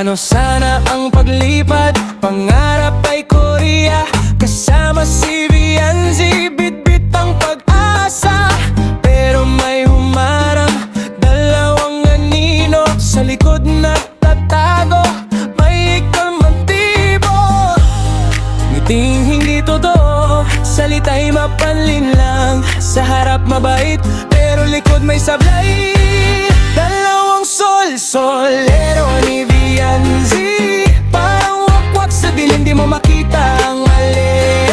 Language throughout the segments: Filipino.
Plano sana ang paglipat, pangarap ay Korea. Kasama si Vianzi, bitbit ang pag-asa. Pero may humarang, dalawang anino sa likod na tatago, may kalmantibo. Ngiting hindi totoo, salita'y mapanlin lang. Sa harap mabait, pero likod may sablay. Dalawang solero ni Vianzi, parang wakwak sa dilim, di mo makita ang mali.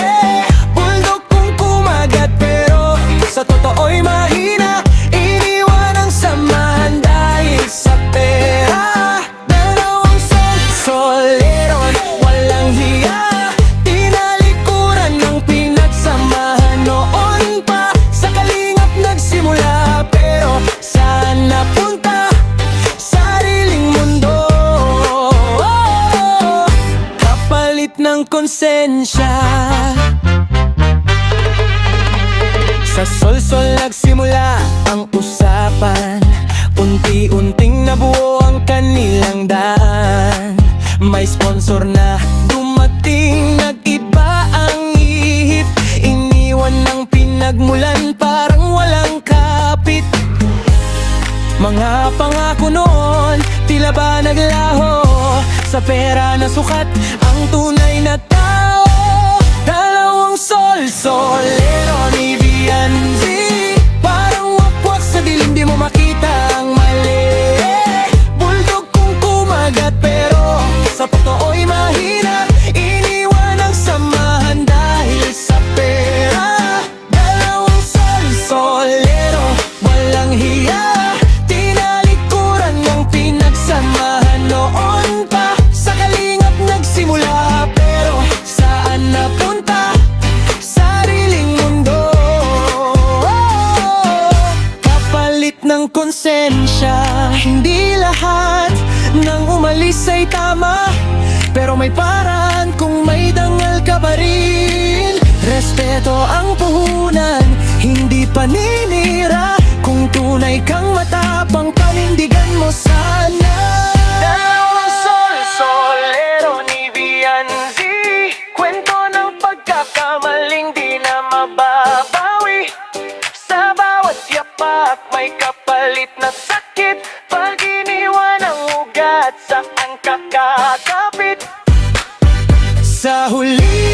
Bulldog kung kumagat, pero sa totoo'y mahina. Iniwan ang samahan dahil sa pera. Dalawang solero, walang hiya, tinalikuran ng pinagsamahan noon pa. Sa kalingap nagsimula, pero saan napunta? Sariling mundo, kapalit ng konsensya. Sa solsol nagsimula ang usapan, unti-unting nabuo ang kanilang daan. May sponsor na dumating, nag-iba ang ihip. Iniwan ng pinagmulan, parang walang kapit. Mga pangako noon, tila ba naglaho? Sa pera na sukat ang tunay na tao. Dalawang solero ni Vianzi, parang wakwak sa dilim, di mo makita ang mali. Bulldog kung kumagat, pero sa totoo'y mahina. Iniwan ang samahan dahil sa pera. Dalawang solero, walang hiya, tinalikuran ng pinagsamahan noon pa. Sa kalingap nagsimula, pero saan napunta? Sariling mundo, kapalit ng konsensya. Hindi lahat ng umalis ay tama, pero may paraan kung may dangal ka pa rin. Respeto ang puhunan, hindi paninira. Kung tunay kang matapang, panindigan mo sana. Dalawang solero ni Vianzi, kwento ng pagkakamaling di na mababawi. Sa bawat yapak may kapalit na sakit. Pag iniwan ang ugat, saan kakakapit? Sa huli